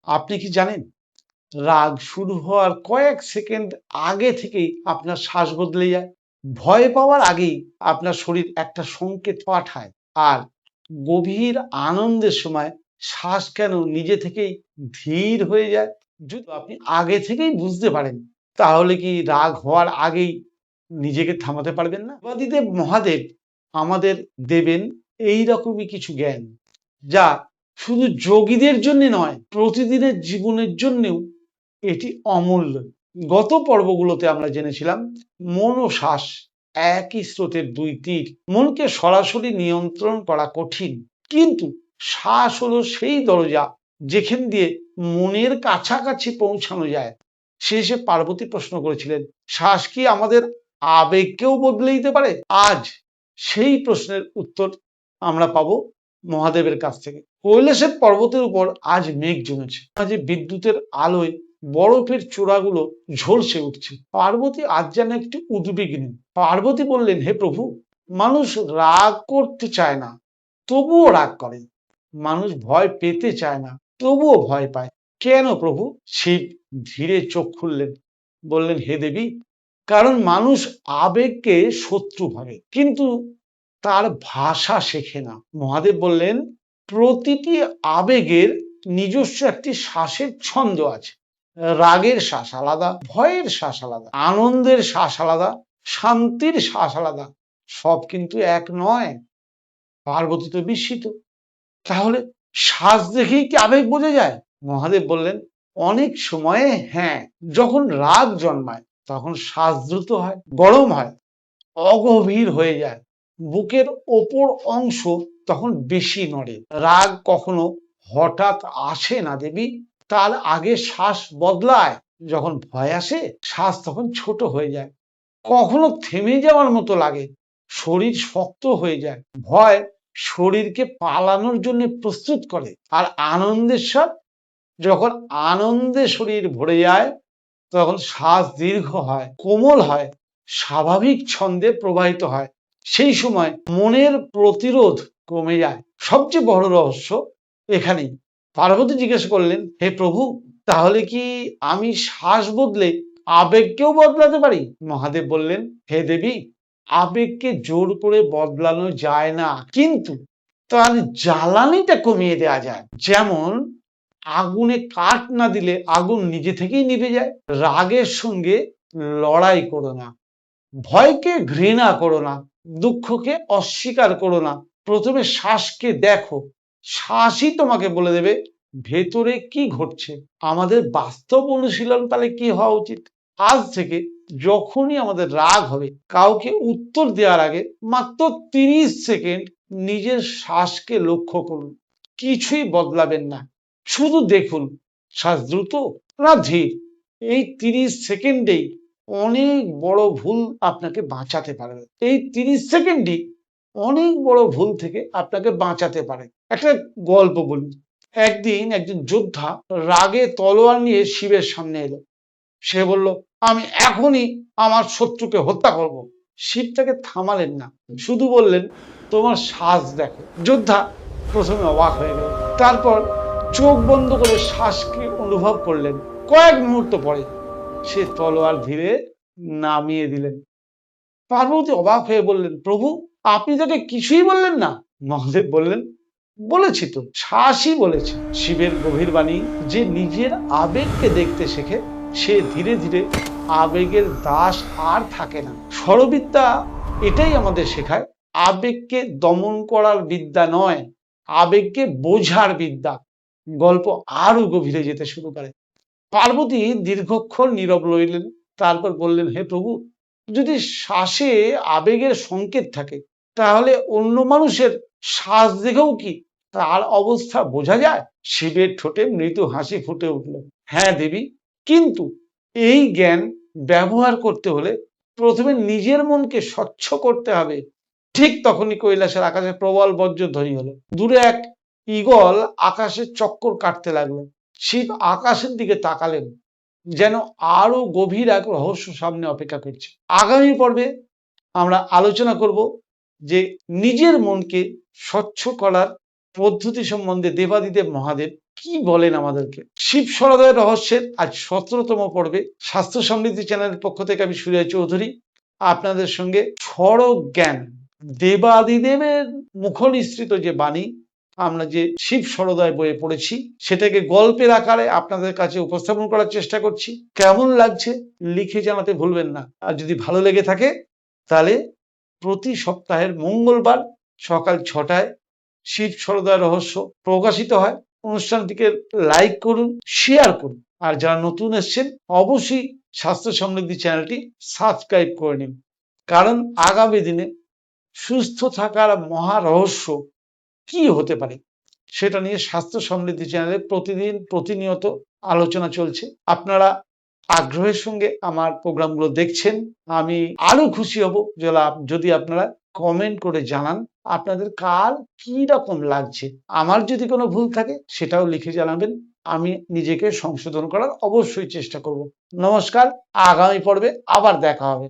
আপনি কি জানেন রাগ শুরু হওয়ার কয়েক সেকেন্ড আগে থেকেই আপনার শ্বাস বদলে যায়? ভয় পাওয়ার আগেই আপনার শরীর একটা সংকেত পাঠায়। আর গভীর আনন্দের সময় শ্বাস কেন নিজে থেকেই ধীর হয়ে যায়? যদি আপনি আগে থেকেই বুঝতে পারেন, তাহলে কি রাগ হওয়ার আগেই নিজেকে থামাতে পারবেন না? দেবাদিদেব মহাদেব আমাদের দেবেন এই রকমই কিছু জ্ঞান, যা শুধু যোগীদের জন্য নয়, প্রতিদিনের জীবনের জন্যও এটি অমূল্য। গত পর্বগুলোতে আমরা জেনেছিলাম মন ও শ্বাস একই স্রোতের দুই তীর। মনকে সরাসরি নিয়ন্ত্রণ করা কঠিন, কিন্তু শ্বাস হলো সেই দরজা যেখান দিয়ে মনের কাছাকাছি পৌঁছানো যায়। শেষে পার্বতী প্রশ্ন করেছিলেন, শ্বাস কি আমাদের আবেগকেও বদলে দিতে পারে? আজ সেই প্রশ্নের উত্তর আমরা পাবো মহাদেবের কাছ থেকে। কৈলাসের পর্বতের উপর আজ মেঘ জমেছে, আজ বিদ্যুতের আলোয় বরফের চূড়াগুলো ঝলসে উঠছে। পার্বতী আজ যেন একটু উদ্বিগ্ন। পার্বতী বললেন, হে প্রভু, মানুষ রাগ করতে চায় না, তবুও রাগ করে। মানুষ ভয় পেতে চায় না, তবুও ভয় পায়। কেন প্রভু? শিব ধীরে চোখ খুললেন, বললেন, হে দেবী, কারণ মানুষ আবেগকে শত্রু ভাবে, কিন্তু তার ভাষা শেখে না। মহাদেব বললেন, প্রতিটি আবেগের নিজস্ব একটি শ্বাসের ছন্দ আছে। রাগের শ্বাস আলাদা, ভয়ের শ্বাস আলাদা, আনন্দের শ্বাস আলাদা, শান্তির শ্বাস আলাদা। সব কিন্তু এক নয়। পার্বতী তো বিস্মিত। তাহলে শ্বাস দেখেই কি আবেগ বোঝা যায়? মহাদেব বললেন, অনেক সময়ে হ্যাঁ। যখন রাগ জন্মায় তখন শ্বাস দ্রুত হয়, গরম হয়, অগভীর হয়ে যায়। বুকের ওপর অংশ তখন বেশি নড়ে। রাগ কখনো হঠাৎ আসে না দেবী, তার আগে শ্বাস বদলায়। যখন ভয় আসে, শ্বাস তখন ছোট হয়ে যায়, কখনো থেমে যাওয়ার মতো লাগে, শরীর শক্ত হয়ে যায়। ভয় শরীরকে পালানোর জন্য প্রস্তুত করে। আর আনন্দের স্বাদ, যখন আনন্দে শরীর ভরে যায়, তখন শ্বাস দীর্ঘ হয়, কোমল হয়, স্বাভাবিক ছন্দে প্রবাহিত হয়। সেই সময় মনের প্রতিরোধ কমে যায়। সবচেয়ে বড় রহস্য এখানেই। পার্বতী জিজ্ঞেস করলেন, হে প্রভু, তাহলে কি আমি শ্বাস বদলে আবেগকেও বদলাতে পারি? মহাদেব বললেন, হে দেবী, আবেগকে জোর করে বদলানো যায় না, কিন্তু তার জ্বালানিটা কমিয়ে দেওয়া যায়। যেমন আগুনে কাঠ না দিলে আগুন নিজে থেকেই নিভে যায়। রাগের সঙ্গে লড়াই করো না, ভয়কে ঘৃণা করো না, দুঃখকে অস্বীকার করো না। প্রথমে শ্বাসকে দেখো, শ্বাসই তোমাকে বলে দেবে ভেতরে কি ঘটছে। আমাদের বাস্তব অনুশীলন তাহলে কি হওয়া উচিত? আজ থেকে যখনই আমাদের রাগ হবে, কাউকে উত্তর দেওয়ার আগে মাত্র 30 সেকেন্ড নিজের শ্বাসকে লক্ষ্য করুন। কিছুই বদলাবেন না, শুধু দেখুন শ্বাস দ্রুত না ধীর। এই 30 সেকেন্ডেই অনেক বড় ভুল আপনাকে বাঁচাতে পারে। এই 30 সেকেন্ডই অনেক বড় ভুল থেকে আপনাকে বাঁচাতে পারে। একটা গল্প বলি। একদিন একজন যোদ্ধা রাগে তলোয়ার নিয়ে শিবের সামনে এলো। সে বলল, আমি এখনই আমার শত্রুকে হত্যা করব। শিব তাকে থামালেন না, শুধু বললেন, তোমার শ্বাস দেখো। যোদ্ধা প্রথমে অবাক হয়ে গেল, তারপর চোখ বন্ধ করে শ্বাসকে অনুভব করলেন। কয়েক মুহূর্ত পরে সে তলোয়ার ধীরে নামিয়ে দিলেন। পার্বতী অবাক হয়ে বললেন, প্রভু, আপনি তাকে কিছুই বললেন না? মহাদেব বললেন, বলেছি তো, শ্বাসই বলেছে। শিবের গভীর বাণী, যে নিজের আবেগকে দেখতে শেখে, সে ধীরে ধীরে আবেগের দাস আর থাকে না। স্বরবিদ্যা এটাই আমাদের শেখায়, আবেগকে দমন করার বিদ্যা নয়, আবেগকে বোঝার বিদ্যা। গল্প আরো গভীরে যেতে শুরু করে। পার্বতী দীর্ঘক্ষণ নীরব রইলেন, তারপর বললেন, হে প্রভু, যদি শ্বাসে আবেগের সংকেত থাকে, তাহলে অন্য মানুষের শ্বাস দেখেও কি তার অবস্থা বোঝা যায়? শিবের ঠোঁটে মৃদু হাসি ফুটে উঠল। হ্যাঁ দেবী, কিন্তু এই জ্ঞান ব্যবহার করতে হলে প্রথমে নিজের মনকে স্বচ্ছ করতে হবে। ঠিক তখনই কৈলাসের আকাশে প্রবল বজ্রধ্বনি হলো। দূরে এক ঈগল আকাশে চক্কর কাটতে লাগলো। শিব আকাশের দিকে তাকালেন, যেন আরো গভীর এক রহস্য সামনে অপেক্ষা করছে। আগামী পর্বে আমরা আলোচনা করব যে নিজের মনকে স্বচ্ছ করার পদ্ধতি সম্বন্ধে দেবাদিদেব মহাদেব কি বলেন আমাদেরকে। শিব সরোদয় রহস্যের আজ 17তম পর্বে স্বাস্থ্য সমৃদ্ধি চ্যানেলের পক্ষ থেকে আমি সূর্য চৌধুরী আপনাদের সঙ্গে ছড়ক জ্ঞান, দেবাদিদেবের মুখনিসৃত যে বাণী আমরা যে শিব সরোদয় বইয়ে পড়েছি সেটাকে গল্পের আকারে আপনাদের কাছে উপস্থাপন করার চেষ্টা করছি। কেমন লাগছে লিখে জানাতে ভুলবেন না। আর যদি ভালো লেগে থাকে তাহলে প্রতি সপ্তাহের মঙ্গলবার সকাল 6টায় শিব সরোদয় রহস্য প্রকাশিত হয়। অনুষ্ঠানটিকে লাইক করুন, শেয়ার করুন। আর যারা নতুন এসছেন অবশ্যই স্বাস্থ্য সমৃদ্ধি চ্যানেলটি সাবস্ক্রাইব করে নিন, কারণ আগামী দিনে সুস্থ থাকার মহা রহস্য কি হতে পারে সেটা নিয়ে স্বাস্থ্য সমৃদ্ধি চ্যানেলে প্রতিদিন প্রতিনিয়ত আলোচনা চলছে। আপনারা আগ্রহের সঙ্গে আমার প্রোগ্রামগুলো দেখছেন। আমি আরো খুশি হব যদি আপনারা কমেন্ট করে জানান আপনাদের কার কি রকম লাগছে। আমার যদি কোনো ভুল থাকে সেটাও লিখে জানাবেন, আমি নিজেকে সংশোধন করার অবশ্যই চেষ্টা করব। নমস্কার, আগামী পর্বে আবার দেখা হবে।